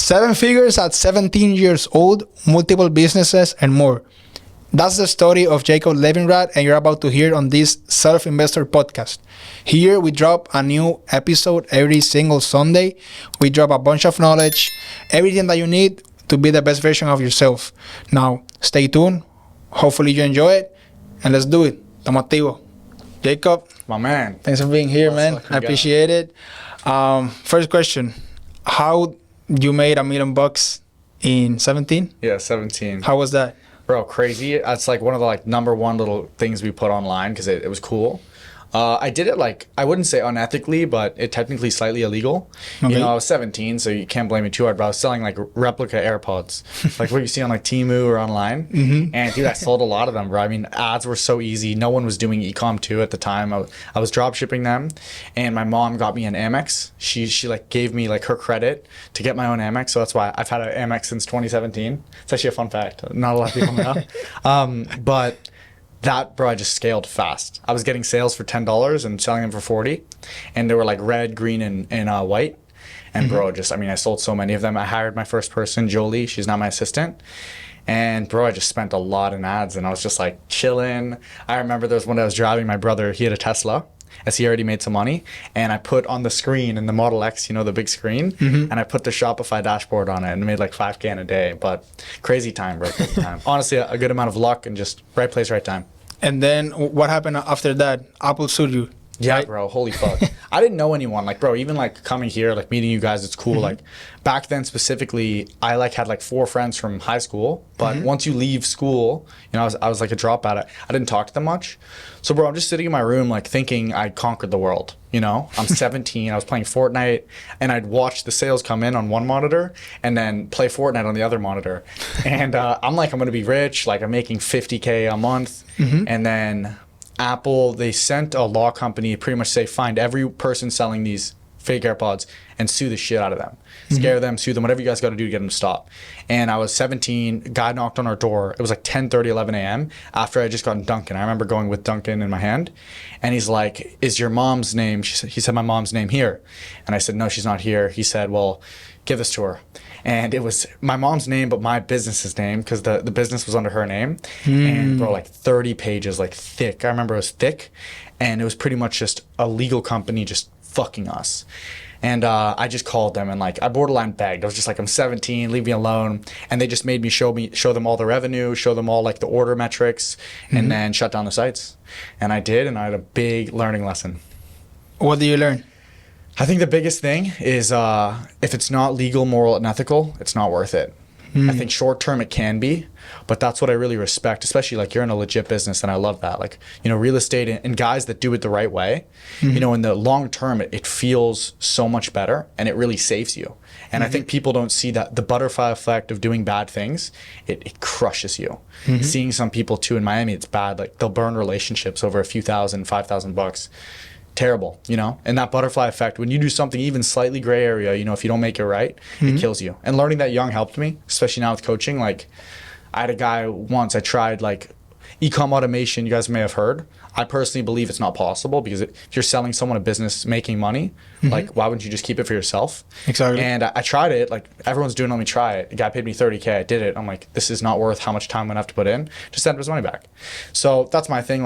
7 figures at 17 years old, multiple businesses, and more. That's the story of Jacob Levinrad, and you're about to hear on this Self-Investor podcast. Here we drop a new episode every single Sunday. We drop a bunch of knowledge, everything that you need to be the best version of yourself. Now, stay tuned. Hopefully you enjoy it, and let's do it. Estamos activos. Jacob, my man, thanks for being here, man. I appreciate it. First question: how you made $1 million in 17? Yeah, 17. How was that? Bro, crazy. That's like one of the number one little things we put online because it was cool. I did it I wouldn't say unethically, but it technically slightly illegal. Okay. You know, I was 17, so you can't blame me too hard, but I was selling replica AirPods, like what you see on Temu or online. Mm-hmm. And dude, I sold a lot of them, bro. I mean, ads were so easy. No one was doing e-com too at the time. I was drop shipping them, and my mom got me an Amex. She gave me her credit to get my own Amex, so that's why I've had an Amex since 2017. It's actually a fun fact. Not a lot of people know. But that, bro, I just scaled fast. I was getting sales for $10 and selling them for $40, and they were red, green, and white. And bro, I sold so many of them. I hired my first person, Jolie. She's now my assistant. And bro, I just spent a lot in ads, and I was just chilling. I remember there was one day I was driving my brother. He had a Tesla, as he already made some money, and I put on the screen in the Model X, the big screen, and I put the Shopify dashboard on it, and made $5K in a day. But crazy time, bro, crazy time. Honestly, a good amount of luck and just right place, right time. And then what happened after that? Apple sued you. Yeah, right? Bro, holy fuck. I didn't know anyone. Bro, even coming here, meeting you guys, it's cool. Mm-hmm. Back then specifically, I had 4 friends from high school. But once you leave school, I was a dropout. I didn't talk to them much. So bro, I'm just sitting in my room thinking I conquered the world. I'm 17, I was playing Fortnite, and I'd watch the sales come in on one monitor and then play Fortnite on the other monitor. And I'm I'm gonna be rich, I'm making $50K a month. And then Apple, they sent a law company pretty much say, find every person selling these fake AirPods and sue the shit out of them. Scare them, sue them, whatever you guys got to do to get them to stop. And I was 17, guy knocked on our door. It was 10:30, 11 a.m. after I just gotten Dunkin'. I remember going with Dunkin' in my hand, and he's like, is your mom's name? He said, my mom's name here. And I said, no, she's not here. He said, well, give this to her. And it was my mom's name, but my business's name, because the business was under her name. And bro, 30 pages, thick. I remember it was thick, and it was pretty much just a legal company just fucking us. And I just called them, and I borderline begged. I was just I'm 17, leave me alone. And they just made me show them all the revenue, show them all the order metrics, and then shut down the sites. And I did, and I had a big learning lesson. What did you learn? I think the biggest thing is if it's not legal, moral, and ethical, it's not worth it. I think short term it can be, but that's what I really respect, especially you're in a legit business, and I love that. Real estate and guys that do it the right way, in the long term, it feels so much better, and it really saves you. And I think people don't see that the butterfly effect of doing bad things, it crushes you. Seeing some people too in Miami, it's bad. They'll burn relationships over a few thousand, $5,000. Terrible, and that butterfly effect, when you do something even slightly gray area, if you don't make it right, it kills you. And learning that young helped me, especially now with coaching. I had a guy once, I tried e-com automation, you guys may have heard. I personally believe it's not possible, because if you're selling someone a business making money, why wouldn't you just keep it for yourself? Exactly. And I tried it, everyone's doing it, let me try it. The guy paid me $30K, I did it. I'm this is not worth how much time I'm gonna have to put in. Just send his money back. So that's my thing,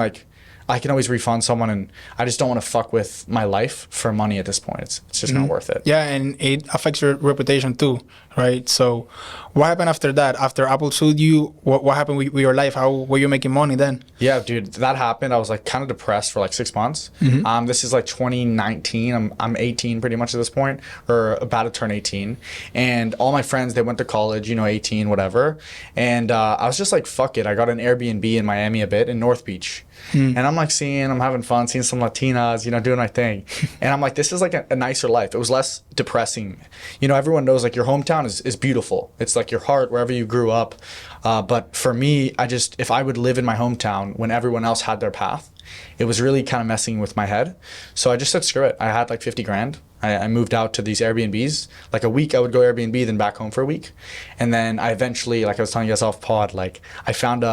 I can always refund someone, and I just don't want to fuck with my life for money at this point. It's just not worth it. Yeah, and it affects your reputation too, right? So what happened after that? After Apple sued you, what happened with your life? How were you making money then? Yeah, dude, that happened. I was kind of depressed for 6 months. This is 2019. I'm 18 pretty much at this point, or about to turn 18. And all my friends, they went to college, 18, whatever. And I was just fuck it. I got an Airbnb in Miami a bit, in North Beach. And I'm I'm having fun, seeing some Latinas, doing my thing. And I'm this is a nicer life. It was less depressing. Everyone knows your hometown is beautiful. It's your heart, wherever you grew up. But for me, if I would live in my hometown when everyone else had their path, it was really kind of messing with my head. So I just said, screw it. I had $50,000. I moved out to these Airbnbs. A week I would go Airbnb, then back home for a week. And then I eventually, I was telling you guys off pod, I found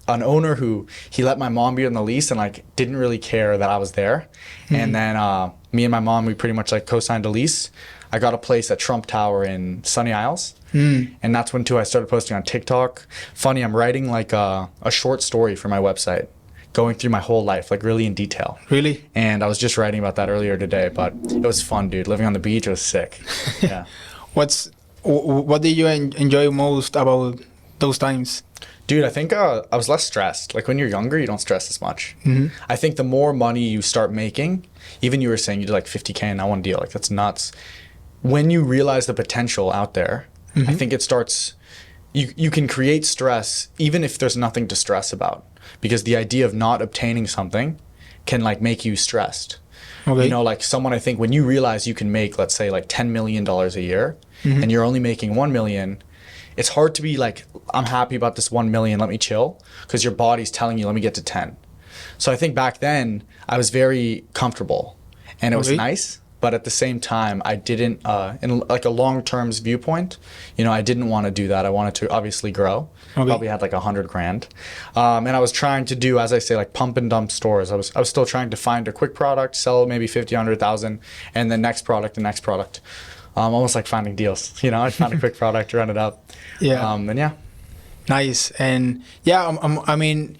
an owner who he let my mom be on the lease and didn't really care that I was there. And then me and my mom, we pretty much co-signed a lease. I got a place at Trump Tower in Sunny Isles. And that's when too I started posting on TikTok. Funny, I'm writing like a short story for my website, going through my whole life, like really in detail. Really? And I was just writing about that earlier today, but it was fun, dude. Living on the beach was sick. Yeah. What did you enjoy most about those times? Dude, I think I was less stressed. Like when you're younger, you don't stress as much. I think the more money you start making, even you were saying you did like 50K in that one deal, like that's nuts. When you realize the potential out there, I think it starts, you can create stress even if there's nothing to stress about, because the idea of not obtaining something can like make you stressed. Okay. You know, like someone, I think when you realize you can make, let's say like $10 million a year and you're only making 1 million, it's hard to be like, I'm happy about this 1 million, let me chill, because your body's telling you, let me get to 10. So I think back then I was very comfortable and it was nice. But at the same time, I didn't, in like a long-term viewpoint, you know, I didn't want to do that. I wanted to obviously grow. Probably had like 100 grand. And I was trying to do, as I say, like pump and dump stores. I was still trying to find a quick product, sell maybe 50, 100,000, and the next product. Almost like finding deals, you know, I found a quick product, run it up. Yeah. And yeah. Nice. And yeah, I mean,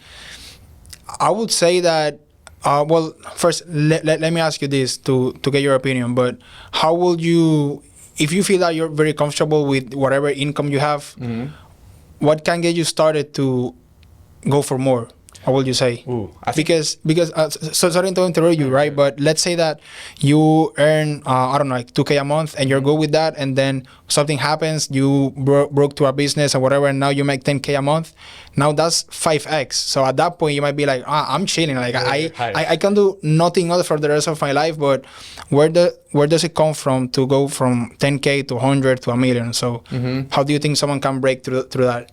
I would say that, well, first, let me ask you this to get your opinion, but how would you, if you feel that you're very comfortable with whatever income you have, what can get you started to go for more? How would you say? Ooh, because so sorry to interrupt you, right? But let's say that you earn, I don't know, like 2K a month and you're good with that, and then something happens, you broke to a business or whatever, and now you make 10K a month. Now that's 5x. So at that point, you might be like, I'm chilling. Like I can do nothing else for the rest of my life. But where does it come from to go from 10K to 100 to a million? So how do you think someone can break through that?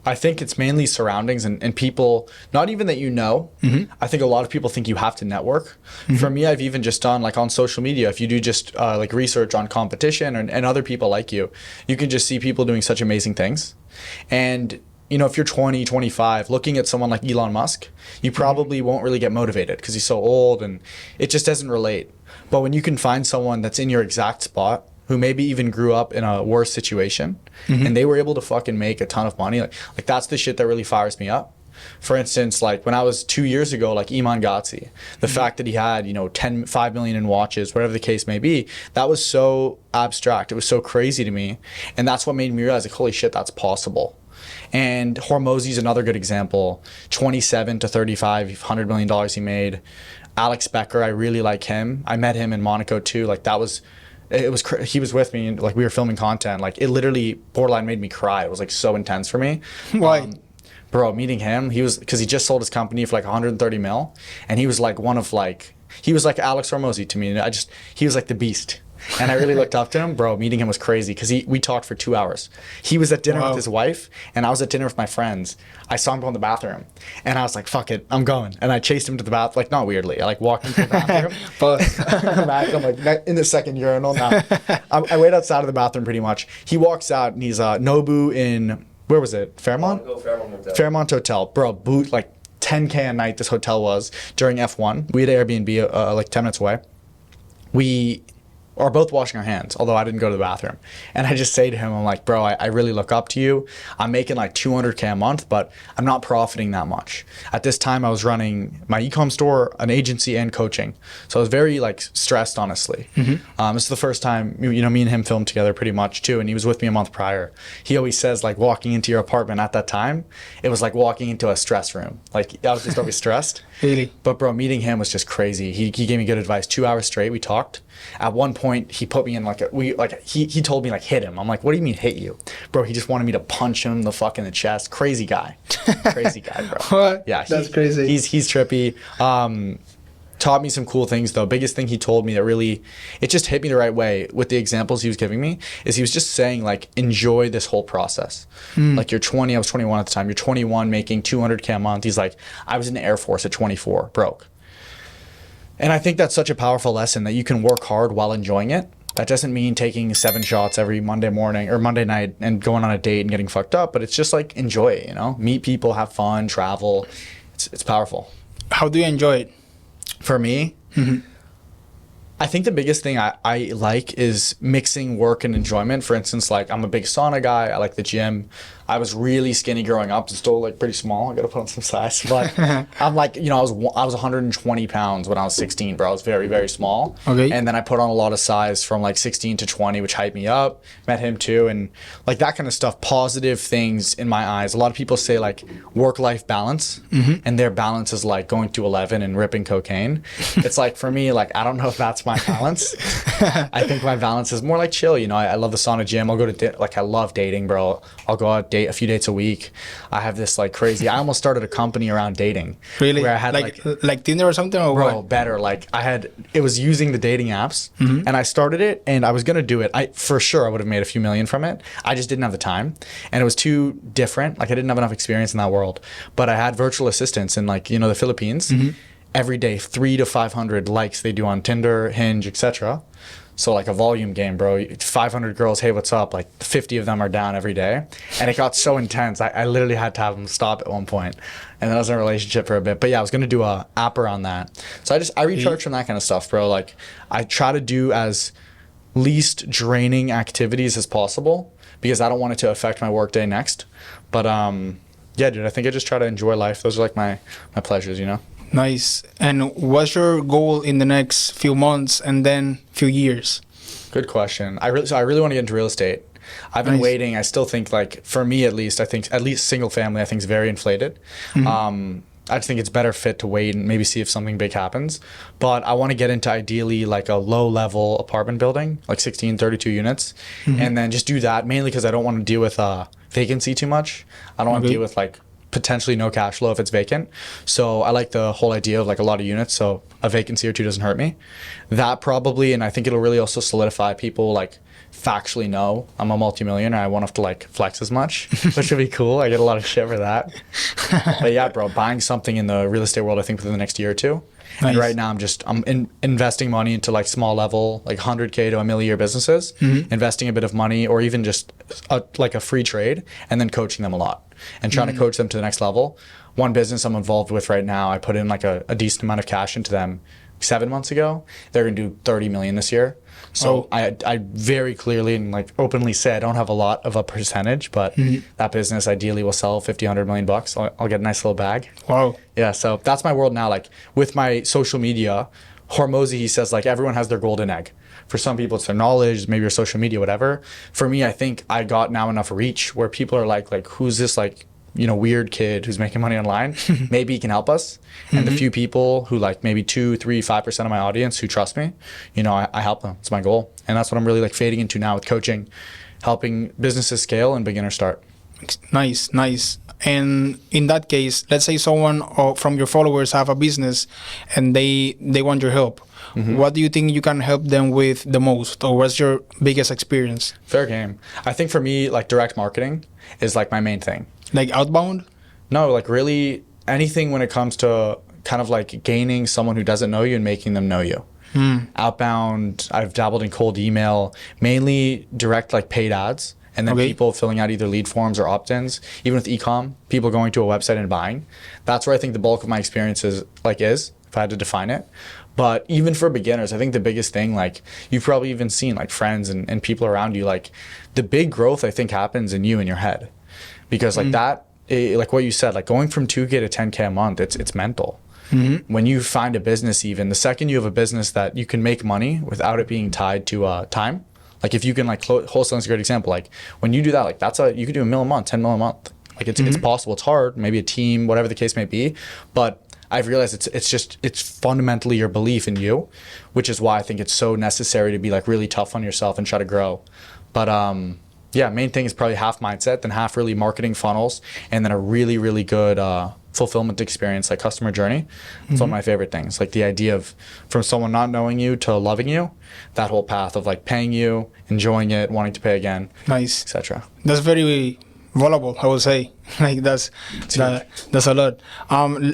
I think it's mainly surroundings and people, not even that you know. I think a lot of people think you have to network. For me, I've even just done like on social media, if you do just like research on competition and other people like you can just see people doing such amazing things. And you know, if you're 20, 25, looking at someone like Elon Musk, you probably won't really get motivated because he's so old and it just doesn't relate. But when you can find someone that's in your exact spot, who maybe even grew up in a worse situation and they were able to fucking make a ton of money, like that's the shit that really fires me up. For instance, like when I was 2 years ago, like Iman Ghatzi, the fact that he had, you know, 5 million in watches, whatever the case may be, that was so abstract. It was so crazy to me. And that's what made me realize, like, holy shit, that's possible. And Hormozi's another good example. 27 to 35, $100 million he made. Alex Becker, I really like him. I met him in Monaco too. Like he was with me and like we were filming content. Like it literally borderline made me cry. It was like so intense for me. Why? Bro, meeting him, because he just sold his company for like 130 mil. And he was like he was like Alex Hormozi to me. And he was like the beast. And I really looked up to him. Bro, meeting him was crazy because we talked for 2 hours. He was at dinner with his wife and I was at dinner with my friends. I saw him go in the bathroom and I was like, fuck it, I'm going. And I chased him to the bathroom, like not weirdly. I like walked into the bathroom. I'm like in the second urinal now. I wait outside of the bathroom pretty much. He walks out and he's Nobu in, where was it? Fairmont? Fairmont Hotel. Bro, boot like 10K a night this hotel was during F1. We had Airbnb like 10 minutes away. We are both washing our hands, although I didn't go to the bathroom. And I just say to him, I'm like, bro, I really look up to you. I'm making like 200K a month, but I'm not profiting that much. At this time, I was running my e-com store, an agency, and coaching. So I was very like stressed, honestly. This is the first time, you know, me and him filmed together pretty much too. And he was with me a month prior. He always says like walking into your apartment at that time, it was like walking into a stress room. Like I was just always stressed. Really? But bro, meeting him was just crazy. He gave me good advice. 2 hours straight, we talked. At one point, he put me in he told me like hit him. I'm like, what do you mean hit you? Bro, he just wanted me to punch him in the chest. Crazy guy. Crazy guy, bro. What? Yeah. That's crazy. He's trippy. Taught me some cool things though. Biggest thing he told me that really, it just hit me the right way with the examples he was giving me is he was just saying like, enjoy this whole process. Like you're 20, I was 21 at the time. You're 21 making 200K a month. He's like, I was in the Air Force at 24, broke. And I think that's such a powerful lesson that you can work hard while enjoying it. That doesn't mean taking 7 shots every Monday morning or Monday night and going on a date and getting fucked up, but it's just like enjoy it, you know? Meet people, have fun, travel. It's powerful. How do you enjoy it? For me, I think the biggest thing I like is mixing work and enjoyment. For instance, like I'm a big sauna guy. I like the gym. I was really skinny growing up and still like pretty small. I got to put on some size. But I'm like, you know, I was 120 pounds when I was 16, bro. I was very, very small. Okay. And then I put on a lot of size from like 16 to 20, which hyped me up. Met him too. And like that kind of stuff, positive things in my eyes. A lot of people say like work-life balance, and their balance is like going to 11 and ripping cocaine. It's like for me, like I don't know if that's my balance. I think my balance is more like chill. You know, I love the sauna gym. I'll go to like I love dating, bro. I'll go out date a few dates a week. I have this like crazy. I almost started a company around dating. Really? Where I had like Tinder or something, or bro, what? better. Like it was using the dating apps, and I started it, and I was gonna do it. For sure I would have made a few million from it. I just didn't have the time, and it was too different. Like I didn't have enough experience in that world. But I had virtual assistants in like, you know, the Philippines. Every day, 300 to 500 likes they do on Tinder, Hinge, etc. So like a volume game, bro. 500 girls, hey, what's up? Like 50 of them are down every day. And it got so intense. I literally had to have them stop at one point. And then I was in a relationship for a bit. But yeah, I was going to do a app around that. So I recharge from that kind of stuff, bro. Like I try to do as least draining activities as possible because I don't want it to affect my workday next. But yeah, dude, I think I just try to enjoy life. Those are like my pleasures, you know? Nice. And what's your goal in the next few months and then few years? Good question. I really want to get into real estate. I've been waiting. I still think like for me at least, I think at least single family I think is very inflated. I just think it's better fit to wait and maybe see if something big happens. But I want to get into ideally like a low level apartment building, like 16, 32 units. And then just do that mainly because I don't want to deal with vacancy too much. I don't want to deal with like potentially no cash flow if it's vacant. So I like the whole idea of like a lot of units. So a vacancy or two doesn't hurt me. That probably, and I think it'll really also solidify people like factually know I'm a multimillionaire. I won't have to like flex as much, which would be cool. I get a lot of shit for that. But yeah, bro, buying something in the real estate world, I think within the next year or two. Nice. And right now I'm investing money into like small level, like 100K to $1 million a year businesses, investing a bit of money or even just like a free trade and then coaching them a lot and trying to coach them to the next level. One business I'm involved with right now, I put in like a decent amount of cash into them 7 months ago. They're going to do 30 million this year. So I very clearly and like openly say I don't have a lot of a percentage, but that business ideally will sell 50, 100 million bucks. I'll get a nice little bag. Wow. Yeah, so that's my world now. Like with my social media, Hormozy, he says like everyone has their golden egg. For some people it's their knowledge, maybe your social media, whatever. For me, I think I got now enough reach where people are like who's this like, you know, weird kid who's making money online? Maybe he can help us. And the few people who like maybe 2, 3, 5% of my audience who trust me, you know, I help them. It's my goal. And that's what I'm really like fading into now with coaching, helping businesses scale and beginner start. Nice. And in that case, let's say someone from your followers have a business and they want your help. What do you think you can help them with the most, or what's your biggest experience? Fair game. I think for me, like direct marketing is like my main thing. Like outbound? No, like really anything when it comes to kind of like gaining someone who doesn't know you and making them know you. Outbound, I've dabbled in cold email, mainly direct like paid ads. And then people filling out either lead forms or opt-ins, even with e-com, people going to a website and buying. That's where I think the bulk of my experience is, if I had to define it. But even for beginners, I think the biggest thing, like you've probably even seen like friends and people around you, like the big growth I think happens in you in your head. Because like that, like what you said, like going from 2K to 10K a month, it's mental. When you find a business, even the second you have a business that you can make money without it being tied to time. Like if you can like wholesaling is a great example. Like when you do that, like you could do $1 million a month, 10 million a month. Like it's possible. It's hard. Maybe a team, whatever the case may be. But I've realized it's fundamentally your belief in you, which is why I think it's so necessary to be like really tough on yourself and try to grow. But yeah, main thing is probably half mindset, then half really marketing funnels, and then a really, really good fulfillment experience, like customer journey. It's one of my favorite things. Like the idea of from someone not knowing you to loving you, that whole path of like paying you, enjoying it, wanting to pay again, nice, etc. That's very valuable, I would say. Like that's a lot.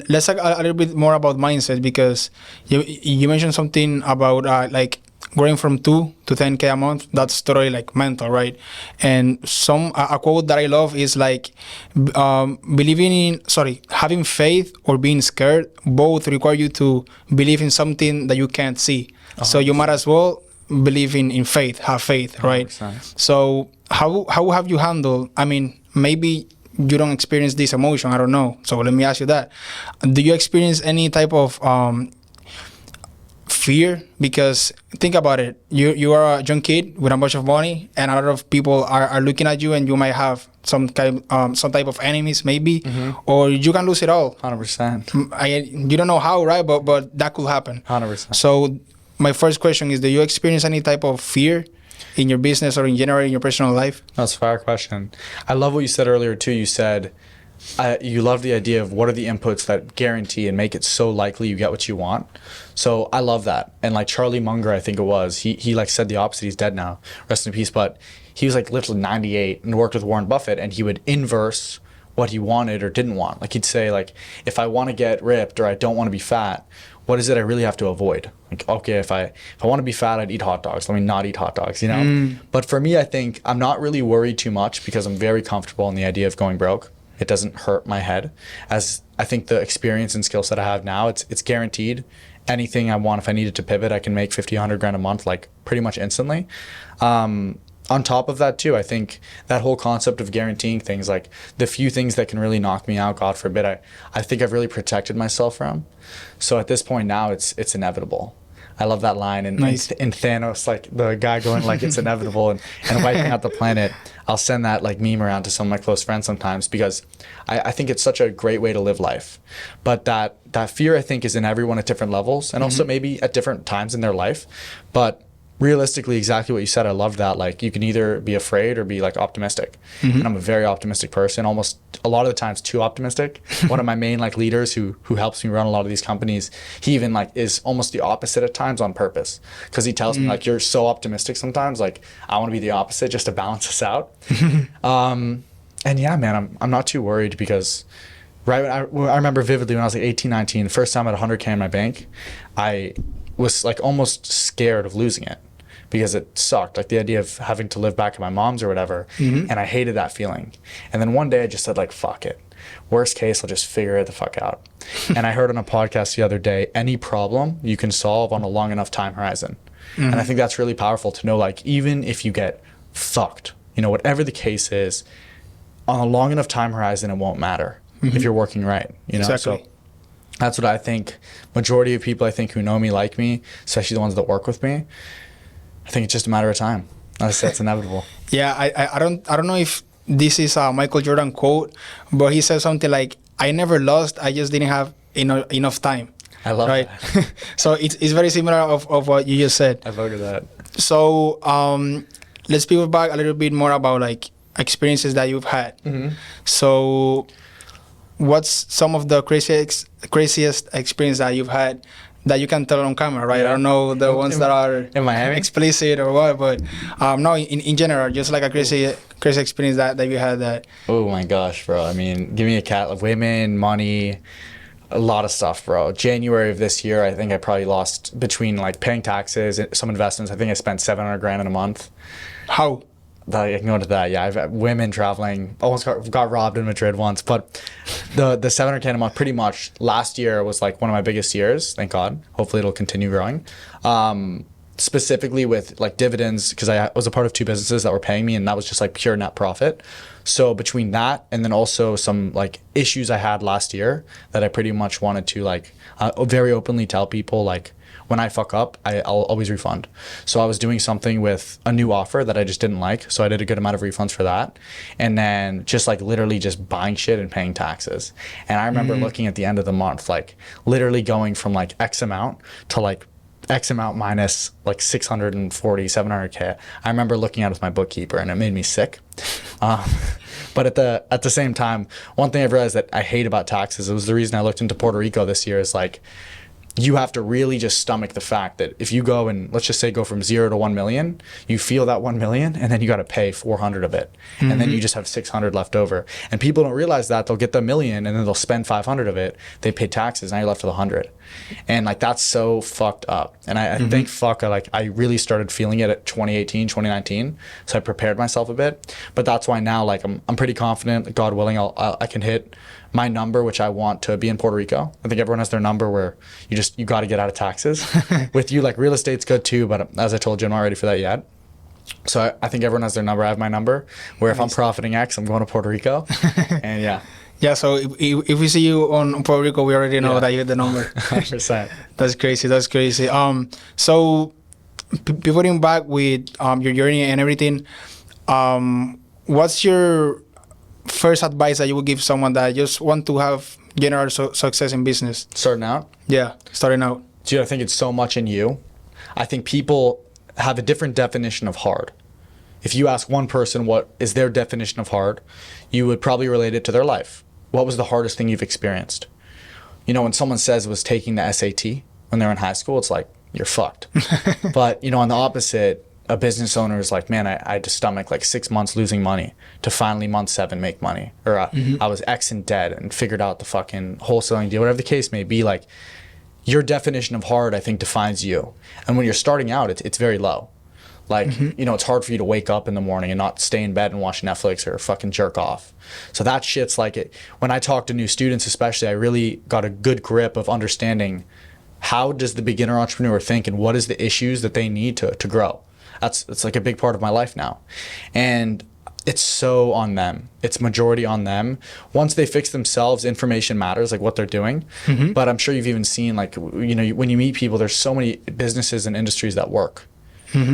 Let's talk a little bit more about mindset, because you mentioned something about like growing from 2 to 10K a month, that's totally like mental, right? And a quote that I love is like, having faith or being scared both require you to believe in something that you can't see. So you might as well believe in faith, have faith, right? 100%. So how have you handled, I mean, maybe you don't experience this emotion, I don't know. So let me ask you that. Do you experience any type of fear? Because think about it, you are a young kid with a bunch of money, and a lot of people are looking at you, and you might have some type of enemies maybe, or you can lose it all. 100%. You don't know how, right? But that could happen. 100%. So my first question is, do you experience any type of fear in your business or in general in your personal life? That's a fair question. I love what you said earlier too. You said you love the idea of what are the inputs that guarantee and make it so likely you get what you want. So I love that. And like Charlie Munger, I think it was, he like said the opposite. He's dead now, rest in peace. But he was like literally 98 and worked with Warren Buffett, and he would inverse what he wanted or didn't want. Like he'd say, like, if I want to get ripped or I don't want to be fat, what is it I really have to avoid? Like, okay, if I want to be fat, I'd eat hot dogs. Let me not eat hot dogs, you know? But for me, I think I'm not really worried too much because I'm very comfortable in the idea of going broke. It doesn't hurt my head. As I think the experience and skill set I have now, it's guaranteed. Anything I want, if I needed to pivot, I can make 50, 100 grand a month, like pretty much instantly. On top of that too, I think that whole concept of guaranteeing things, like the few things that can really knock me out, God forbid, I think I've really protected myself from. So at this point now, it's inevitable. I love that line. And nice. in Thanos, like the guy going like it's inevitable and wiping out the planet. I'll send that like meme around to some of my close friends sometimes because I think it's such a great way to live life. But that fear, I think, is in everyone at different levels and also maybe at different times in their life. But realistically, exactly what you said, I love that. Like you can either be afraid or be like optimistic. And I'm a very optimistic person, almost a lot of the times too optimistic. One of my main like leaders who helps me run a lot of these companies, he even like is almost the opposite at times on purpose. Cause he tells me like, you're so optimistic sometimes, like I want to be the opposite just to balance us out. And yeah, man, I'm not too worried because I remember vividly when I was like 18, 19, the first time I had 100K in my bank, I was like almost scared of losing it because it sucked, like the idea of having to live back at my mom's or whatever. And I hated that feeling. And then one day I just said like, fuck it, worst case, I'll just figure it the fuck out. And I heard on a podcast the other day, any problem you can solve on a long enough time horizon. And I think that's really powerful to know, like even if you get fucked, you know, whatever the case is, on a long enough time horizon, it won't matter if you're working right, you know? Exactly. So that's what I think. Majority of people I think who know me, like me, especially the ones that work with me, I think it's just a matter of time. That's inevitable. Yeah, I don't know if this is a Michael Jordan quote, but he said something like, I never lost, I just didn't have enough time. I love right? that. So it's very similar of what you just said. I voted that. So let's pivot back a little bit more about like experiences that you've had. So what's some of the craziest experience that you've had that you can tell on camera, right? Yeah. I don't know the ones that are in Miami explicit or what, but no, in general, just like a crazy experience that you had that. Oh my gosh, bro. I mean, give me a cat of women, money, a lot of stuff, bro. January of this year, I think I probably lost between like paying taxes and some investments. I think I spent 700 grand in a month. How? I can go into that. Yeah, I've had women traveling. Almost got robbed in Madrid once. But the 700K a month, pretty much last year was like one of my biggest years. Thank God. Hopefully it'll continue growing. Specifically with like dividends, because I was a part of 2 businesses that were paying me, and that was just like pure net profit. So between that and then also some like issues I had last year that I pretty much wanted to like very openly tell people, like, when I fuck up, I'll always refund. So I was doing something with a new offer that I just didn't like. So I did a good amount of refunds for that. And then just like literally just buying shit and paying taxes. And I remember looking at the end of the month, like literally going from like X amount to like X amount minus like 640, 700K. I remember looking at it with my bookkeeper and it made me sick. But at the same time, one thing I've realized that I hate about taxes, it was the reason I looked into Puerto Rico this year, is like, you have to really just stomach the fact that if you go and let's just say go from 0 to 1 million, you feel that 1 million and then you got to pay 400 of it. And then you just have 600 left over. And people don't realize that. They'll get the million and then they'll spend 500 of it. They pay taxes. Now you're left with 100. And like, that's so fucked up. And I think I really started feeling it at 2018, 2019. So I prepared myself a bit, but that's why now, like, I'm pretty confident, God willing, I can hit my number, which I want to be in Puerto Rico. I think everyone has their number where you got to get out of taxes. With you, like, real estate's good too, but as I told you, I'm not ready for that yet. So I think everyone has their number. I have my number where if I'm profiting X, I'm going to Puerto Rico. And yeah. Yeah, so if we see you on Puerto Rico, we already know that you hit the number. 100%. That's crazy. So pivoting back with your journey and everything, what's your first advice that you would give someone that just want to have general success in business? Starting out? Yeah, starting out. Dude, I think it's so much in you. I think people have a different definition of hard. If you ask one person what is their definition of hard, you would probably relate it to their life. What was the hardest thing you've experienced? You know, when someone says it was taking the SAT when they're in high school, it's like, you're fucked. But, you know, on the opposite, a business owner is like, man, I had to stomach like 6 months losing money to finally month 7 make money. Or I was X in debt and figured out the fucking wholesaling deal, whatever the case may be. Like, your definition of hard, I think, defines you. And when you're starting out, it's very low. Like, you know, it's hard for you to wake up in the morning and not stay in bed and watch Netflix or fucking jerk off. So that shit's like it. When I talk to new students, especially, I really got a good grip of understanding how does the beginner entrepreneur think and what is the issues that they need to grow. It's like a big part of my life now. And it's so on them. It's majority on them. Once they fix themselves, information matters, like what they're doing. But I'm sure you've even seen, like, you know, when you meet people, there's so many businesses and industries that work.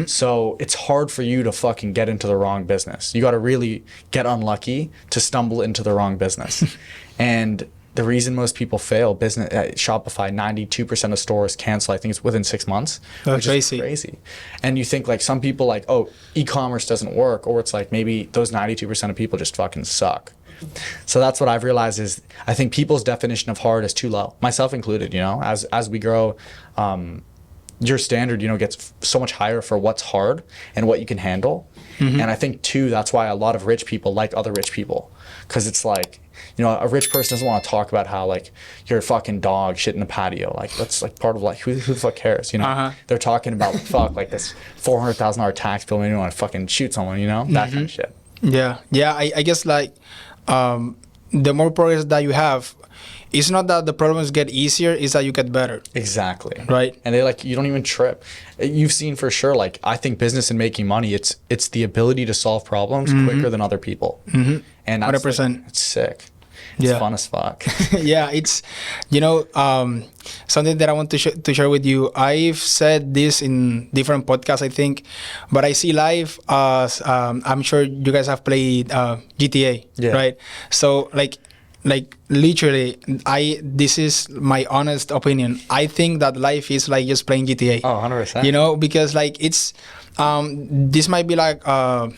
So it's hard for you to fucking get into the wrong business. You got to really get unlucky to stumble into the wrong business. And the reason most people fail business at Shopify, 92% of stores cancel, I think it's within 6 months. That's which is crazy. And you think like some people like, oh, e-commerce doesn't work, or it's like maybe those 92% of people just fucking suck. So that's what I've realized is I think people's definition of hard is too low, myself included. You know, as we grow, your standard, you know, gets so much higher for what's hard and what you can handle. And I think too, that's why a lot of rich people like other rich people, because it's like, you know, a rich person doesn't want to talk about how like you're a fucking dog shit in the patio. Like that's like part of like who the fuck cares, you know? They're talking about fuck like this $400,000 tax bill, maybe you want to fucking shoot someone, you know, that kind of shit. Yeah, I guess like the more progress that you have, it's not that the problems get easier, it's that you get better. Exactly. Right. And they like, you don't even trip. You've seen for sure, like, I think business and making money, it's the ability to solve problems quicker than other people. And that's 100%. Like, it's sick. It's fun as fuck. Yeah, it's, you know, something that I want to share with you. I've said this in different podcasts, I think, but I see life as, I'm sure you guys have played GTA, right? So like literally, this is my honest opinion. I think that life is like just playing GTA. Oh, 100%. You know, because like it's, this might be like, how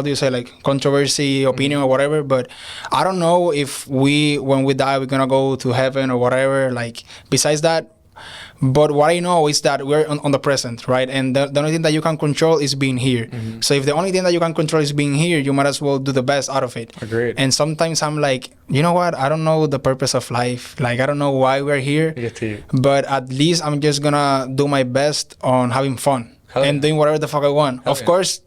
do you say, like controversy, opinion or whatever, but I don't know if when we die, we're gonna go to heaven or whatever, like besides that. But what I know is that we're on the present, right? And the only thing that you can control is being here. So if the only thing that you can control is being here, you might as well do the best out of it. Agreed. And sometimes I'm like, you know what? I don't know the purpose of life. Like, I don't know why we're here. But at least I'm just gonna do my best on having fun and doing whatever the fuck I want. Of course,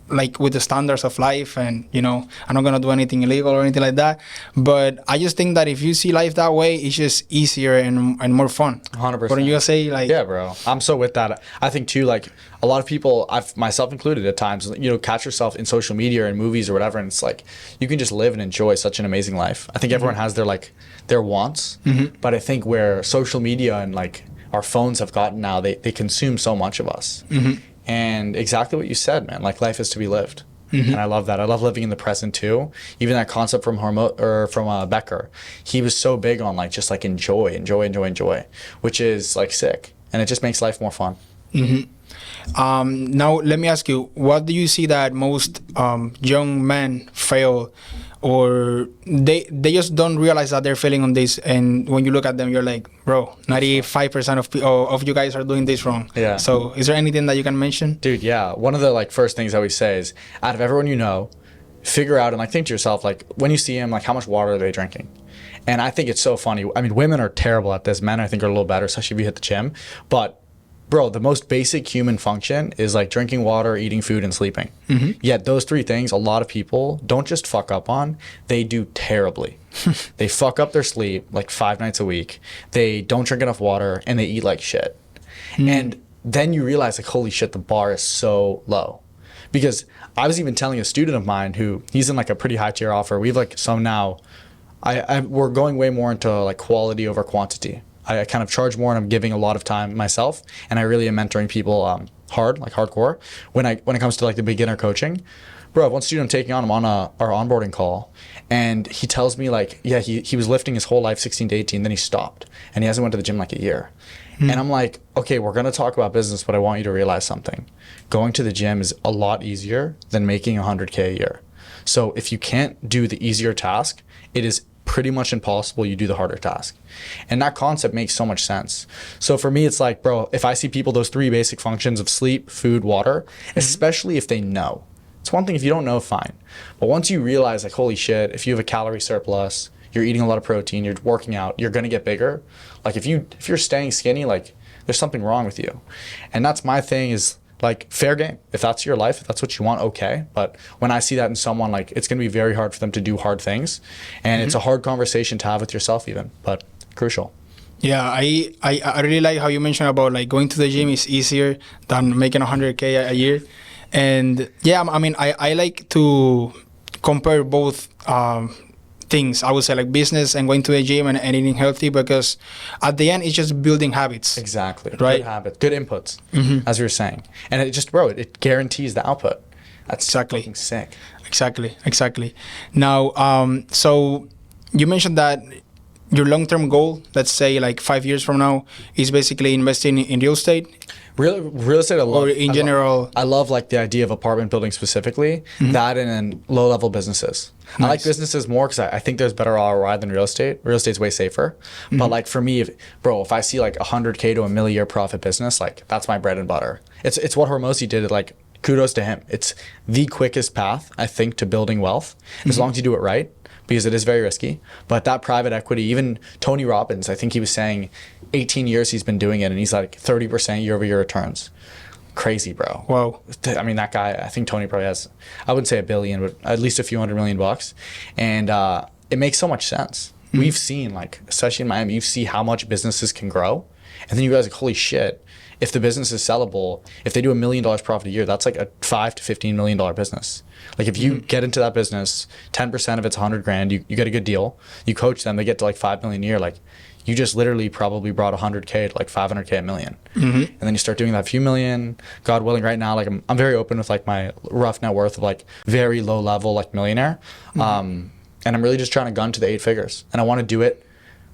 like with the standards of life, and you know, I'm not gonna do anything illegal or anything like that, but I just think that if you see life that way, it's just easier and more fun. 100%. Wouldn't you say? Like, yeah, bro, I'm so with that. I think too, like a lot of people, I've myself included at times, you know, catch yourself in social media or in movies or whatever, and it's like you can just live and enjoy such an amazing life. I think everyone has their wants, but I think where social media and like our phones have gotten now, they consume so much of us. And exactly what you said, man, like life is to be lived. And I love that. I love living in the present too. Even that concept from Becker, he was so big on like just like enjoy, which is like sick. And it just makes life more fun. Now, let me ask you, what do you see that most young men fail or they just don't realize that they're failing on this, and when you look at them, you're like, bro, 95% of you guys are doing this wrong. Yeah. So is there anything that you can mention? Dude, yeah. One of the like first things I always say is, out of everyone you know, figure out and like think to yourself, like when you see them, like how much water are they drinking? And I think it's so funny. I mean, women are terrible at this. Men, I think, are a little better, especially if you hit the gym. But bro, the most basic human function is like drinking water, eating food, and sleeping. Yet those three things, a lot of people don't just fuck up on, they do terribly. They fuck up their sleep like 5 nights a week. They don't drink enough water, and they eat like shit. And then you realize, like, holy shit, the bar is so low. Because I was even telling a student of mine who, he's in like a pretty high tier offer. We have like some now. We're going way more into like quality over quantity. I kind of charge more, and I'm giving a lot of time myself, and I really am mentoring people hard, like hardcore. When it comes to like the beginner coaching, bro, one student I'm taking on, I'm on our onboarding call, and he tells me like, yeah, he was lifting his whole life, 16 to 18, then he stopped, and he hasn't went to the gym like a year. And I'm like, okay, we're gonna talk about business, but I want you to realize something. Going to the gym is a lot easier than making 100K a year. So if you can't do the easier task, it is pretty much impossible you do the harder task. And that concept makes so much sense. So for me, it's like, bro, if I see people, those 3 basic functions of sleep, food, water, especially if they know. It's one thing if you don't know, fine. But once you realize, like, holy shit, if you have a calorie surplus, you're eating a lot of protein, you're working out, you're gonna get bigger. Like if you're staying skinny, like there's something wrong with you. And that's my thing, is like, fair game. If that's your life, if that's what you want, okay. But when I see that in someone, like, it's going to be very hard for them to do hard things. And it's a hard conversation to have with yourself even, but crucial. Yeah, I really like how you mentioned about like going to the gym is easier than making 100K a year. And yeah, I mean, I like to compare both things. I would say like business and going to the gym and eating healthy, because at the end it's just building habits. Exactly. Right? Good habits, good inputs, as you were saying. And it just, bro, it guarantees the output. That's Exactly. fucking sick. Exactly. Now, so you mentioned that your long-term goal, let's say like 5 years from now, is basically investing in real estate. Real estate, I love. Or in general. I love like the idea of apartment building specifically, that and then low-level businesses. Nice. I like businesses more because I think there's better ROI than real estate. Real estate's way safer. But like for me, if I see like 100K to $1 million a year profit business, like that's my bread and butter. It's what Hormozi did. Like, kudos to him. It's the quickest path, I think, to building wealth, as long as you do it right, because it is very risky. But that private equity, even Tony Robbins, I think he was saying 18 years he's been doing it, and he's like 30% year-over-year returns. Crazy, bro. Wow. I mean, that guy, I think Tony probably has, I wouldn't say $1 billion, but at least a few $100 million. And it makes so much sense. We've seen, like, especially in Miami, you see how much businesses can grow. And then you guys like, holy shit, if the business is sellable, if they do $1 million profit a year, that's like a $5 to $15 million business. Like if you get into that business, 10% of it's 100 grand, you get a good deal. You coach them, they get to like 5 million a year. Like you just literally probably brought 100K to like 500K a million. And then you start doing that few million, God willing. Right now, like I'm very open with like my rough net worth of like very low level, like millionaire. And I'm really just trying to gun to the 8 figures. And I want to do it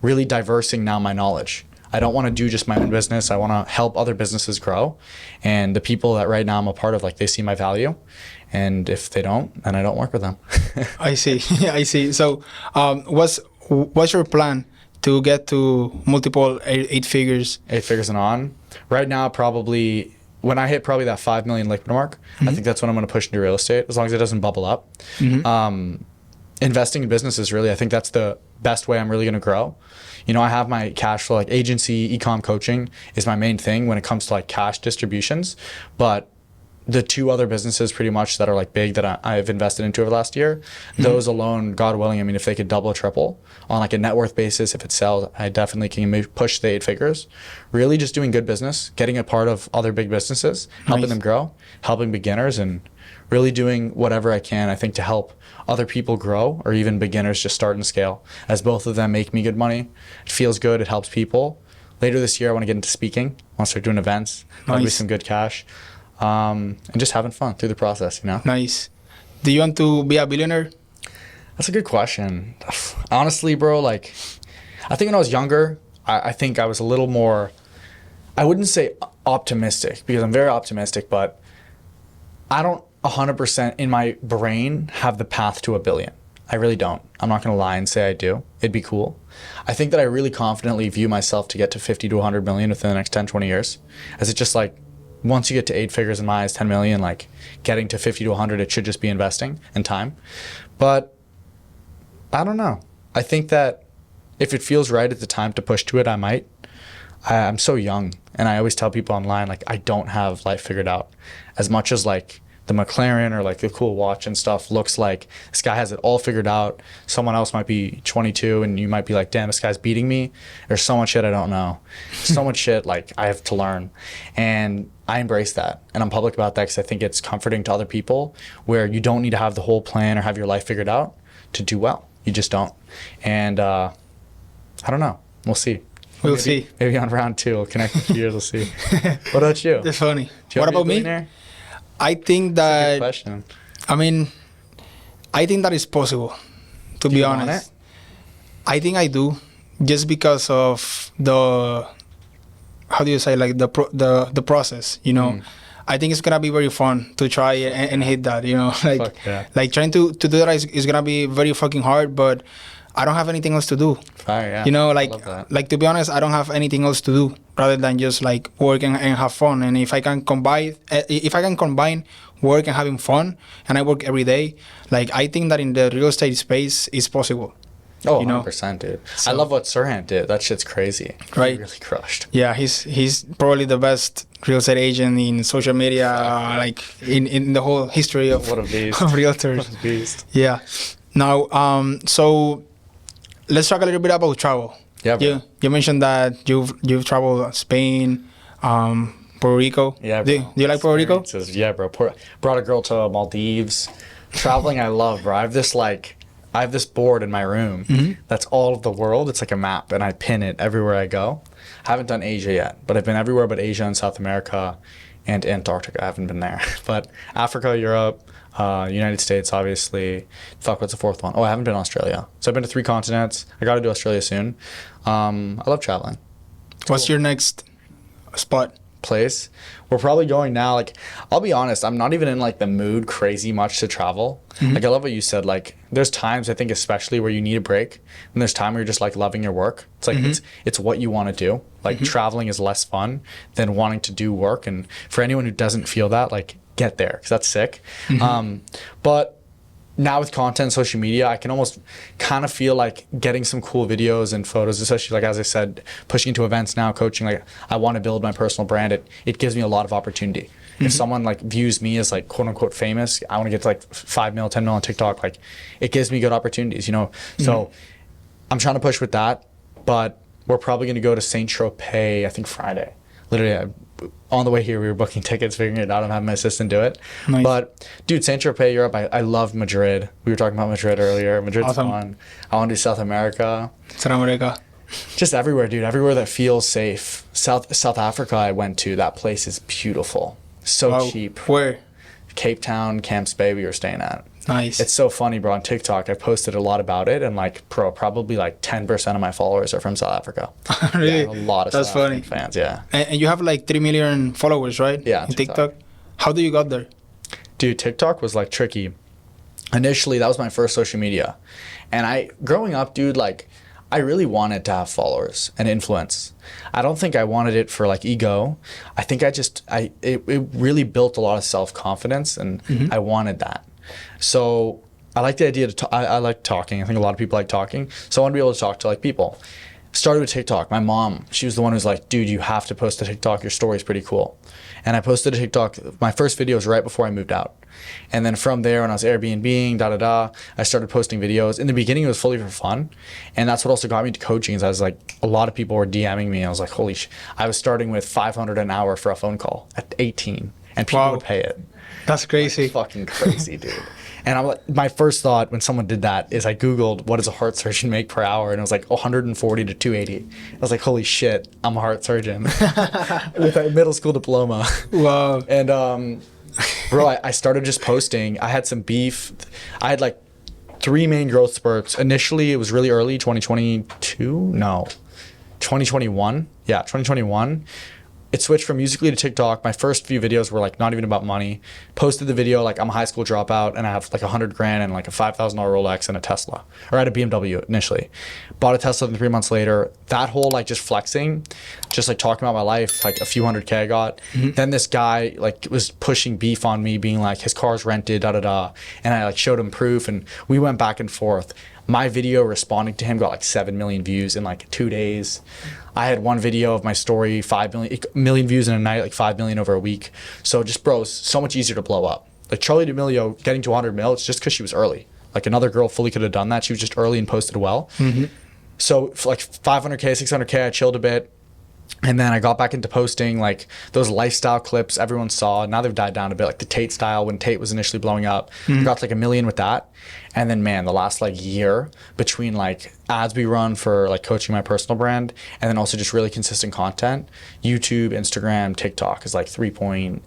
really diversing now my knowledge. I don't want to do just my own business. I want to help other businesses grow. And the people that right now I'm a part of, like, they see my value. And if they don't, then I don't work with them. I see. I see. So what's your plan to get to multiple 8 figures? 8 figures and on. Right now, probably, when I hit probably that 5 million liquid mark, I think that's when I'm going to push into real estate, as long as it doesn't bubble up. Investing in businesses, really, I think that's the best way I'm really going to grow. You know, I have my cash flow, like agency, e-com coaching is my main thing when it comes to like cash distributions. But the 2 other businesses pretty much that are like big that I've invested into over the last year, those alone, God willing, I mean, if they could double or triple on like a net worth basis, if it sells, I definitely can push the 8 figures. Really just doing good business, getting a part of other big businesses, helping them grow, helping beginners, and really doing whatever I can, I think, to help other people grow, or even beginners just start and scale, as both of them make me good money. It feels good. It helps people. Later this year, I want to get into speaking. I want to start doing events. That'll be some good cash. And just having fun through the process, you know? Nice. Do you want to be a billionaire? That's a good question. Honestly, bro, like, I think when I was younger, I think I was a little more, I wouldn't say optimistic, because I'm very optimistic, but I don't 100% in my brain have the path to $1 billion. I really don't. I'm not going to lie and say I do. It'd be cool. I think that I really confidently view myself to get to 50 to 100 million within the next 10, 20 years. As it's just like, once you get to 8 figures in my eyes, 10 million, like getting to 50 to 100, it should just be investing and time. But I don't know. I think that if it feels right at the time to push to it, I might. I'm so young, and I always tell people online, like, I don't have life figured out. As much as like the McLaren or like the cool watch and stuff looks like this guy has it all figured out. Someone else might be 22 and you might be like, damn, this guy's beating me. There's so much shit I don't know. So much shit like I have to learn. And I embrace that. And I'm public about that because I think it's comforting to other people where you don't need to have the whole plan or have your life figured out to do well. You just don't. And I don't know. We'll see. We'll see. Maybe on round 2 we'll connect in a few years. We'll see. What about you? That's funny. What about me? I think that, question. I mean, I think that is possible, to be honest. I think I do, just because of the, how do you say, like the process, you know. I think it's gonna be very fun to try and hit that, you know. Like trying to do that is gonna be very fucking hard, but I don't have anything else to do. Fire, yeah. You know, like to be honest, I don't have anything else to do rather than just like work and have fun. And if I can combine work and having fun, and I work every day, like I think that in the real estate space it's possible. Oh, you know? 100%, dude. So, I love what Sirhan did. That shit's crazy. Right. He really crushed. Yeah, he's probably the best real estate agent in social media, like in the whole history of what a beast. Of realtors. What a beast. Yeah. Now, so let's talk a little bit about travel. Yeah, bro. You mentioned that you've traveled Spain, Puerto Rico. Yeah, bro. Do you like Puerto Rico? Yeah, bro. Brought a girl to Maldives. Traveling, I love, bro. I have this board in my room that's all of the world. It's like a map, and I pin it everywhere I go. I haven't done Asia yet, but I've been everywhere but Asia and South America and Antarctica. I haven't been there. But Africa, Europe, United States, obviously. Fuck, what's the 4th one? Oh, I haven't been to Australia. So I've been to 3 continents. I got to do Australia soon. I love traveling. What's your next spot? Place we're probably going now. Like, I'll be honest, I'm not even in like the mood crazy much to travel. Like, I love what you said. Like, there's times, I think especially, where you need a break, and there's time where you're just like loving your work. It's like it's what you want to do. Like, traveling is less fun than wanting to do work. And for anyone who doesn't feel that, like, get there, because that's sick. But now with content, social media, I can almost kind of feel like getting some cool videos and photos, especially like, as I said, pushing into events now, coaching, like I want to build my personal brand. It gives me a lot of opportunity. If someone like views me as like quote unquote famous, I want to get to like 5 mil, 10 mil on TikTok. Like, it gives me good opportunities, you know? So I'm trying to push with that, but we're probably going to go to Saint Tropez, I think Friday. Literally, on the way here, we were booking tickets, figuring it out. I'm having my assistant do it. Nice. But, dude, Saint Tropez, Europe, I love Madrid. We were talking about Madrid earlier. Madrid's awesome. Fun. I want to do South America. South America. Just everywhere, dude. Everywhere that feels safe. South Africa I went to. That place is beautiful. So cheap. Where? Cape Town, Camps Bay we were staying at. Nice. It's so funny, bro. On TikTok, I posted a lot about it, and like, probably like 10% of my followers are from South Africa. Really? Yeah, a lot of South African fans, yeah. And you have like 3 million followers, right? Yeah. In TikTok. How do you got there? Dude, TikTok was like tricky. Initially, that was my first social media. And growing up, dude, like, I really wanted to have followers and influence. I don't think I wanted it for like ego. I think it really built a lot of self-confidence, and I wanted that. So I like the idea I like talking. I think a lot of people like talking. So I want to be able to talk to like people. Started with TikTok. My mom, she was the one who's like, dude, you have to post a TikTok. Your story's pretty cool. And I posted a TikTok. My first video was right before I moved out. And then from there, when I was Airbnb-ing, I started posting videos. In the beginning, it was fully for fun. And that's what also got me to coaching, is I was like, a lot of people were DMing me. I was like, holy sh! I was starting with $500 an hour for a phone call at 18. And people would pay it. That's crazy. Like, fucking crazy, dude. And I'm like, my first thought when someone did that is I Googled, what does a heart surgeon make per hour? And it was like 140 to 280. I was like, holy shit, I'm a heart surgeon with a middle school diploma. Wow. And bro, I started just posting. I had some beef. I had like 3 main growth spurts. Initially, it was really early, 2022? No, 2021. Yeah, 2021. it switched from Musical.ly to TikTok. My first few videos were like not even about money. Posted the video like I'm a high school dropout and I have like $100,000 and like a $5,000 Rolex and a Tesla, or I had a BMW initially. Bought a Tesla, and 3 months later, that whole like just flexing, just like talking about my life, like a few $100K I got. Then this guy like was pushing beef on me, being like his car's rented, da da da, and I like showed him proof, and we went back and forth. My video responding to him got like 7 million views in like 2 days. I had one video of my story, 5 million views in a night, like 5 million over a week. So just, bro, it's so much easier to blow up. Like Charlie D'Amelio getting to 100 mil, it's just because she was early. Like another girl fully could have done that. She was just early and posted well. So for like 500K, 600K, I chilled a bit. And then I got back into posting like those lifestyle clips everyone saw. Now they've died down a bit, like the Tate style when Tate was initially blowing up. I got like 1 million with that. And then, man, the last like year between like ads we run for like coaching my personal brand and then also just really consistent content, YouTube, Instagram, TikTok is like 3.8,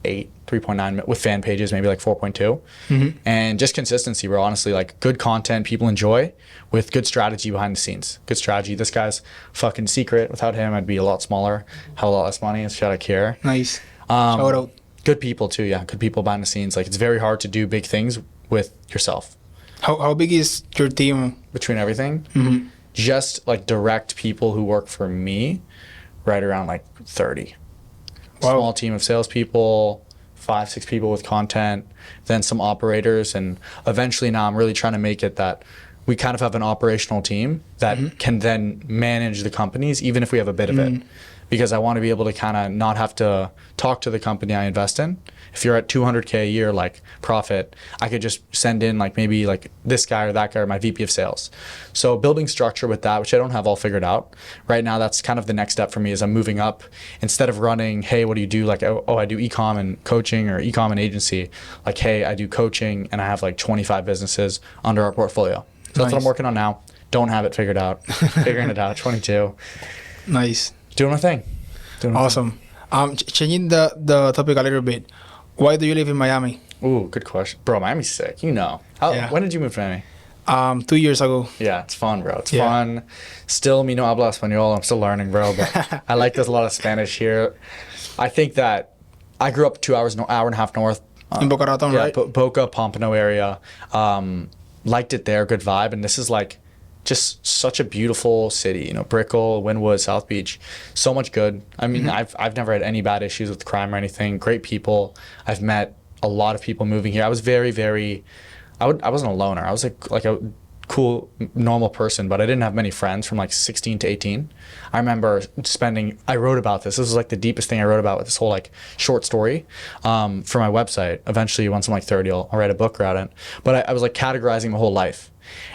3.9 with fan pages, maybe like 4.2. And just consistency, bro. Honestly, like good content people enjoy with good strategy behind the scenes. Good strategy. This guy's fucking secret. Without him, I'd be a lot smaller, have a lot less money. Shout out here. Nice. Shout out. Good people too, yeah. Good people behind the scenes. Like it's very hard to do big things with yourself. How big is your team? Between everything? Just like direct people who work for me, right around like 30. Wow. Small team of salespeople, 5-6 people with content, then some operators, and eventually now I'm really trying to make it that we kind of have an operational team that can then manage the companies, even if we have a bit of it. Because I want to be able to kind of not have to talk to the company I invest in. If you're at 200K a year, like profit, I could just send in like maybe like this guy or that guy or my VP of sales. So building structure with that, which I don't have all figured out. Right now, that's kind of the next step for me as I'm moving up. Instead of running, hey, what do you do? Like, oh, I do e-com and coaching or e-com and agency. Like, hey, I do coaching and I have like 25 businesses under our portfolio. So that's what I'm working on now. Don't have it figured out. Figuring it out, 22. Nice. Doing my thing. Awesome. Changing the topic a little bit. Why do you live in Miami? Ooh, good question. Bro, Miami's sick. You know. When did you move to Miami? 2 years ago. Yeah, it's fun, bro. It's fun. Still, me no habla español. I'm still learning, bro. But I like there's a lot of Spanish here. I think that I grew up 2 hours, hour and a half north. In Boca Raton, right? Boca, Pompano area. Liked it there. Good vibe. And this is like just such a beautiful city, you know, Brickell, Wynwood, South Beach, so much good. I mean, I've never had any bad issues with crime or anything. Great people. I've met a lot of people moving here. I was very, very, I wasn't a loner. I was like a cool, normal person, but I didn't have many friends from like 16 to 18. I remember I wrote about this. This was like the deepest thing I wrote about with this whole like short story for my website. Eventually, once I'm like 30, I'll write a book around it. But I was like categorizing my whole life.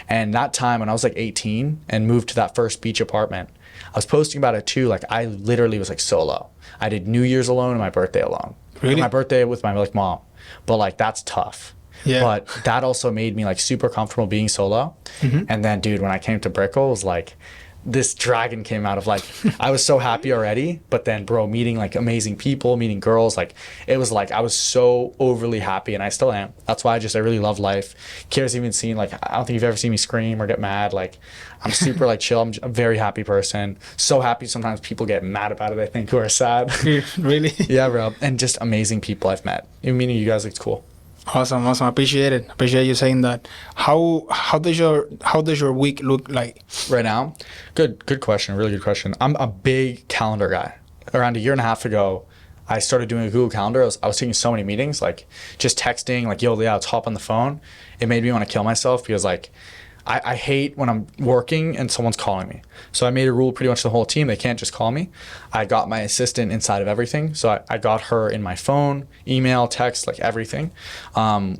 And that time when I was like 18 and moved to that first beach apartment, I was posting about it too. Like I literally was like solo. I did New Year's alone and my birthday alone. Really? And my birthday with my like mom. But like that's tough. Yeah. But that also made me like super comfortable being solo. And then dude, when I came to Brickell, it was like this dragon came out of like I was so happy already, but then bro, meeting like amazing people, meeting girls, like it was like I was so overly happy, and I still am. That's why I really love life. Kira's even seen like I don't think you've ever seen me scream or get mad. Like I'm super like chill. I'm a very happy person. So happy sometimes people get mad about it, I think, who are sad. Really? Yeah, bro. And just amazing people I've met. Even meeting you guys, like, it's cool. Awesome. Appreciate it. Appreciate you saying that. How does your week look like right now? Good question. Really good question. I'm a big calendar guy. Around a year and a half ago, I started doing a Google Calendar. I was taking so many meetings, like just texting, like, yo, let's hop on the phone. It made me want to kill myself because like I hate when I'm working and someone's calling me. So I made a rule pretty much the whole team. They can't just call me. I got my assistant inside of everything. So I got her in my phone, email, text, like everything,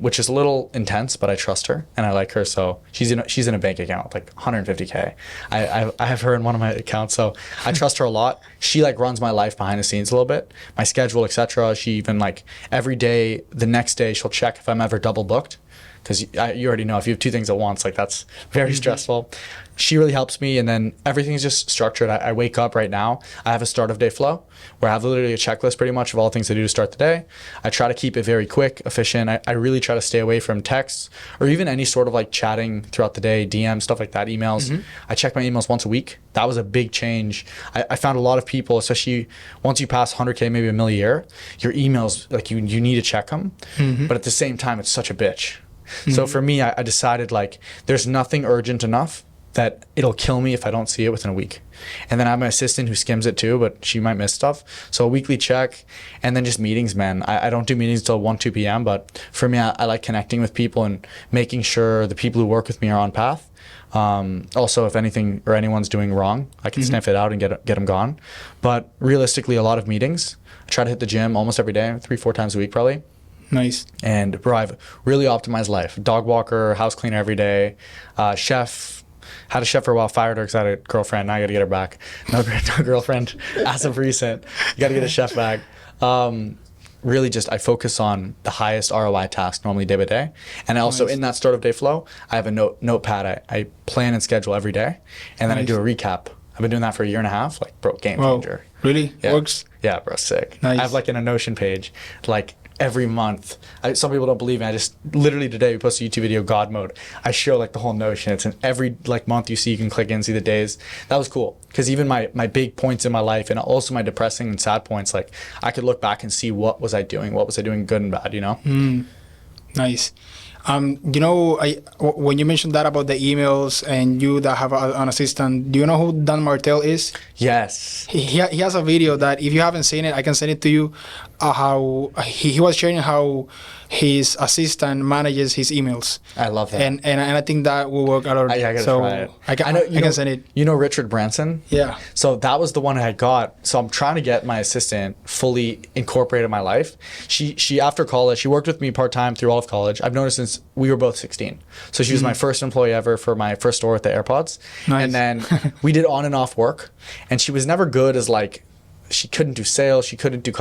which is a little intense, but I trust her and I like her. So she's in a bank account, like 150K. I have her in one of my accounts. So I trust her a lot. She like runs my life behind the scenes a little bit, my schedule, etc. She even like every day, the next day she'll check if I'm ever double booked. because you already know if you have two things at once, like that's very stressful. She really helps me, and then everything's just structured. I wake up right now. I have a start of day flow where I have literally a checklist pretty much of all the things I do to start the day. I try to keep it very quick, efficient. I really try to stay away from texts or even any sort of like chatting throughout the day, DM, stuff like that, emails. I check my emails once a week. That was a big change. I found a lot of people, especially once you pass 100K, maybe $1 million a year, your emails, like you need to check them. But at the same time, it's such a bitch. So for me, I decided like there's nothing urgent enough that it'll kill me if I don't see it within a week. And then I have my assistant who skims it too, but she might miss stuff. So a weekly check, and then just meetings, man. I don't do meetings till 1, 2 p.m., but for me, I like connecting with people and making sure the people who work with me are on path. Also, if anything or anyone's doing wrong, I can sniff it out and get them gone. But realistically, a lot of meetings. I try to hit the gym almost every day, 3-4 times a week probably. Nice. And bro, I've really optimized life. Dog walker, house cleaner every day, chef. Had a chef for a while, fired her because I had a girlfriend. Now I got to get her back. No girlfriend as of recent. You got to get a chef back. Really just I focus on the highest ROI task normally day by day. And also in that start of day flow, I have a notepad. I plan and schedule every day. And then I do a recap. I've been doing that for 1.5 years. Like, bro, game changer. Really? Yeah. Works? Yeah, bro, sick. Nice. I have like in a Notion page, like every month. Some people don't believe me. I just literally today we posted a YouTube video, God mode. I show like the whole Notion. It's in every like month you see, you can click in, see the days. That was cool because even my big points in my life and also my depressing and sad points, like I could look back and see what was I doing good and bad, you know? Nice. You know, when you mentioned that about the emails and you that have an assistant, do you know who Dan Martel is? Yes. He has a video that if you haven't seen it, I can send it to you. How he was sharing how his assistant manages his emails. I love that. And I think that will work a lot. I gotta try it. I can send it. You know Richard Branson? Yeah. So that was the one I got. So I'm trying to get my assistant fully incorporated in my life. She after college, she worked with me part-time through all of college. I've noticed since we were both 16. So she was my first employee ever for my first store with the AirPods. Nice. And then we did on and off work. And she was never good as like, she couldn't do sales. She couldn't do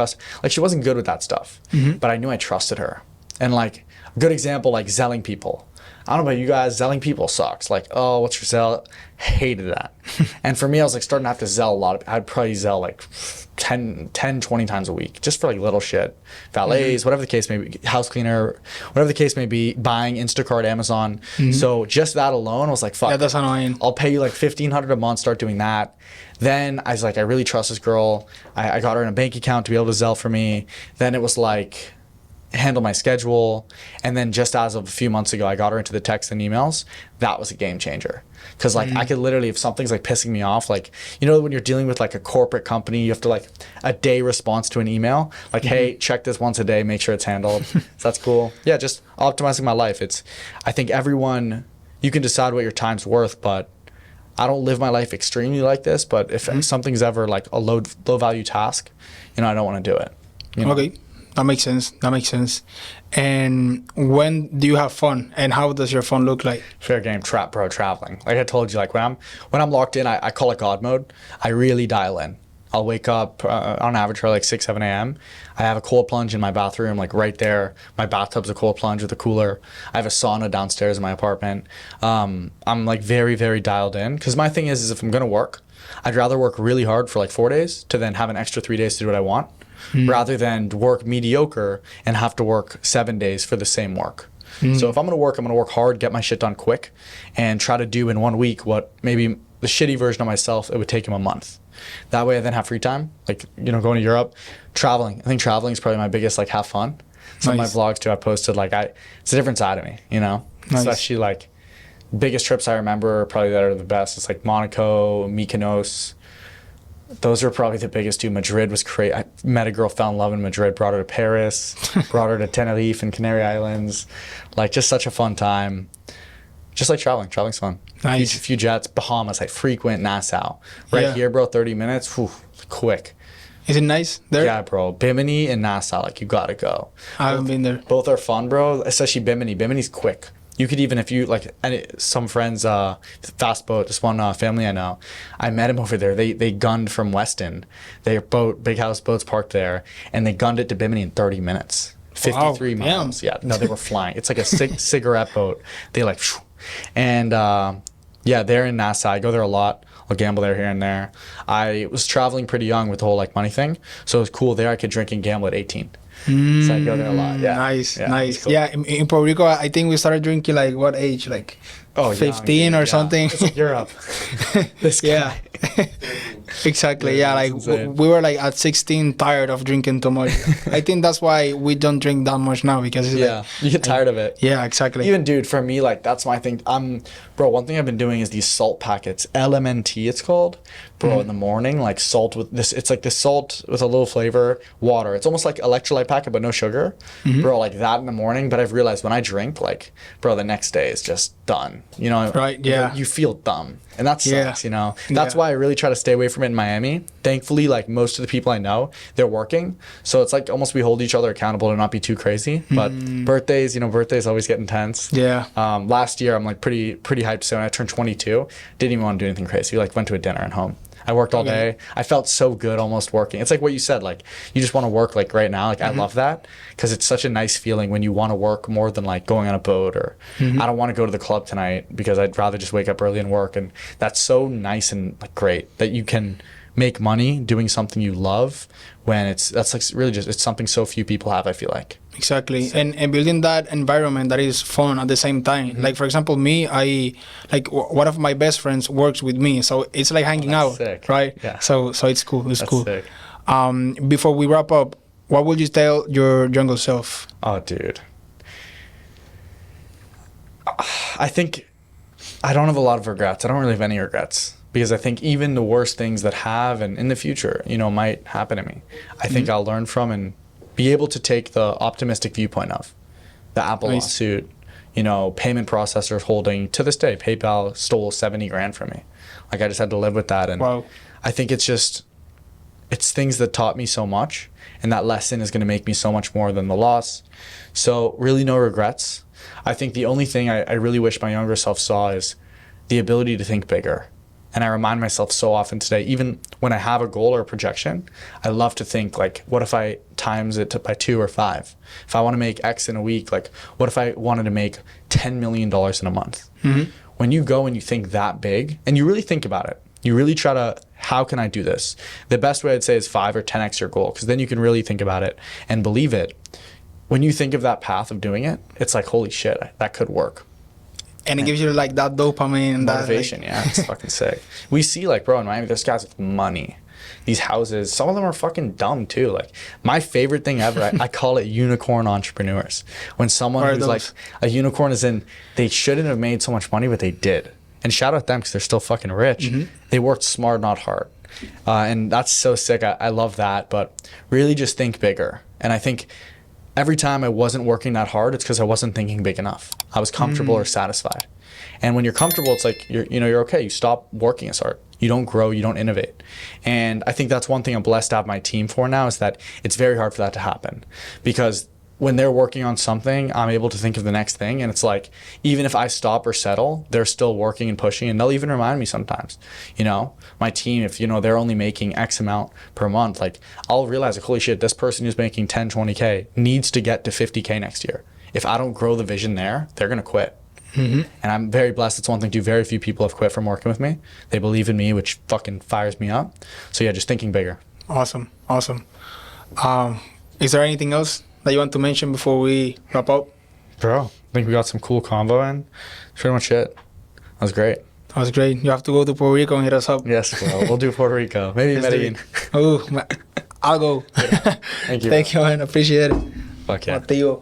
like she wasn't good with that stuff. But I knew I trusted her. And like a good example, like zelling people. I don't know about you guys, zelling people sucks. Like, oh, what's your zell? Hated that. And for me, I was like starting to have to zell a lot. I'd probably zell like 10, 20 times a week just for like little shit. Valets, whatever the case may be, house cleaner, whatever the case may be, buying Instacart, Amazon. So just that alone, I was like, fuck. Yeah, that's annoying. I'll pay you like $1,500 a month, start doing that. Then I was like, I really trust this girl. I got her in a bank account to be able to zell for me. Then it was like, handle my schedule. And then just as of a few months ago, I got her into the text and emails. That was a game changer. Because like I could literally, if something's like pissing me off, like, you know, when you're dealing with like a corporate company, you have to like a day response to an email, like, hey, check this once a day, make sure it's handled. So that's cool. Yeah, just optimizing my life. I think everyone, you can decide what your time's worth, but I don't live my life extremely like this. But if something's ever like a low value task, you know, I don't want to do it. You know? Okay. That makes sense. And when do you have fun? And how does your fun look like? Fair game, traveling. Like I told you, like when I'm locked in, I call it God mode. I really dial in. I'll wake up on average for like 6, 7 a.m. I have a cold plunge in my bathroom, like right there. My bathtub's a cold plunge with a cooler. I have a sauna downstairs in my apartment. I'm like very, very dialed in. Because my thing is if I'm going to work, I'd rather work really hard for like 4 days to then have an extra 3 days to do what I want. Rather than work mediocre and have to work 7 days for the same work. So if I'm going to work hard, get my shit done quick, and try to do in 1 week what maybe the shitty version of myself, it would take him a month. That way I then have free time, like, you know, going to Europe, traveling. I think traveling is probably my biggest, like, have fun. Some of my vlogs too, I posted, like, it's a different side of me, you know? Nice. Especially, like, biggest trips I remember probably that are the best. It's like Monaco, Mykonos. Those are probably the biggest two. Madrid was crazy. I met a girl, fell in love in Madrid, brought her to Paris, brought her to Tenerife and Canary Islands. Like, just such a fun time. Just like traveling. Traveling's fun. Nice. Few jets, Bahamas, I frequent Nassau. Right here, bro, 30 minutes, whew, quick. Is it nice there? Yeah, bro. Bimini and Nassau, like, you gotta go. I haven't been there. Both are fun, bro, especially Bimini. Bimini's quick. You could even, if you, like, some friends, fast boat, this one family I know, I met him over there. They gunned from Weston. Big house boats parked there, and they gunned it to Bimini in 30 minutes. 53 Wow, miles. damn. Yeah, no, they were flying. It's like a cigarette boat. They like, and yeah, they're in Nassau. I go there a lot. I'll gamble there here and there. I was traveling pretty young with the whole like money thing, so it was cool there. I could drink and gamble at 18. So I go there a lot. Yeah, Nice, yeah, nice. cool. Yeah, in Puerto Rico, I think we started drinking like what age? Like 15 or something. It's like Europe. This guy. Yeah. Exactly. Yeah, like we were like at 16 tired of drinking too much. I think that's why we don't drink that much now, because it's like, You get tired of it. yeah, exactly. Even dude, for me, like that's my thing. Bro, one thing I've been doing is these salt packets. LMNT it's called. Bro, in the morning, like salt with this, it's like the salt with a little flavor, water. It's almost like electrolyte packet, but no sugar. Bro, like that in the morning. But I've realized when I drink, like, bro, the next day is just done. You know, Right, yeah. You feel dumb. And that sucks, Yeah. you know. That's Yeah. why I really try to stay away from it in Miami. Thankfully, like most of the people I know, they're working. So it's like almost we hold each other accountable to not be too crazy. But birthdays, you know, birthdays always get intense. Yeah. Last year, I'm like pretty hyped. So when I turned 22, didn't even want to do anything crazy. Like went to a dinner at home. I worked all day. I felt so good almost working. It's like what you said, like you just want to work like right now. Like I love that because it's such a nice feeling when you want to work more than like going on a boat or I don't want to go to the club tonight because I'd rather just wake up early and work. And that's so nice and like great that you can make money doing something you love when that's like really just, it's something so few people have, I feel like. Exactly. And building that environment that is fun at the same time. Like, for example, me, I like one of my best friends works with me. So it's like hanging out, sick. right? Yeah. So it's cool. It's That's cool. sick. Before we wrap up, what would you tell your younger self? Oh, dude. I think I don't have a lot of regrets. I don't really have any regrets because I think even the worst things that have and in the future, you know, might happen to me, I think I'll learn from and be able to take the optimistic viewpoint of the Apple Nice. lawsuit, you know, payment processors holding to this day, PayPal stole 70 grand from me. Like I just had to live with that. And Wow. I think it's things that taught me so much. And that lesson is going to make me so much more than the loss. So really no regrets. I think the only thing I really wish my younger self saw is the ability to think bigger. And I remind myself so often today, even when I have a goal or a projection, I love to think like, what if I times it by 2 or 5? If I want to make X in a week, like what if I wanted to make $10 million in a month? When you go and you think that big and you really think about it, you really try to, how can I do this? The best way I'd say is 5 or 10x your goal, because then you can really think about it and believe it. When you think of that path of doing it, it's like, holy shit, that could work. And it gives you like that dopamine and Motivation, yeah, it's fucking sick. We see like, bro, in Miami, there's guys with money. These houses, some of them are fucking dumb too. Like my favorite thing ever, I call it unicorn entrepreneurs. When someone who's like a unicorn is in, they shouldn't have made so much money, but they did. And shout out them because they're still fucking rich. They worked smart, not hard. And that's so sick. I love that. But really just think bigger. And I think every time I wasn't working that hard, it's because I wasn't thinking big enough. I was comfortable or satisfied. And when you're comfortable, it's like you're okay. You stop working as hard. You don't grow. You don't innovate. And I think that's one thing I'm blessed to have my team for now is that it's very hard for that to happen because when they're working on something, I'm able to think of the next thing. And it's like, even if I stop or settle, they're still working and pushing. And they'll even remind me sometimes, you know, my team, if, you know, they're only making X amount per month, like I'll realize like, holy shit, this person who's making 10, 20K needs to get to 50K next year. If I don't grow the vision there, they're going to quit. And I'm very blessed. It's one thing too. Very few people have quit from working with me. They believe in me, which fucking fires me up. So yeah, just thinking bigger. Awesome. Is there anything else that you want to mention before we wrap up? Bro, I think we got some cool combo in. That's pretty much it. That was great. That was great. You have to go to Puerto Rico and hit us up. Yes, bro. We'll do Puerto Rico. Maybe Medellin. Oh, I'll go. Thank you. Thank you, man. Appreciate it. Fuck yeah. Mateo.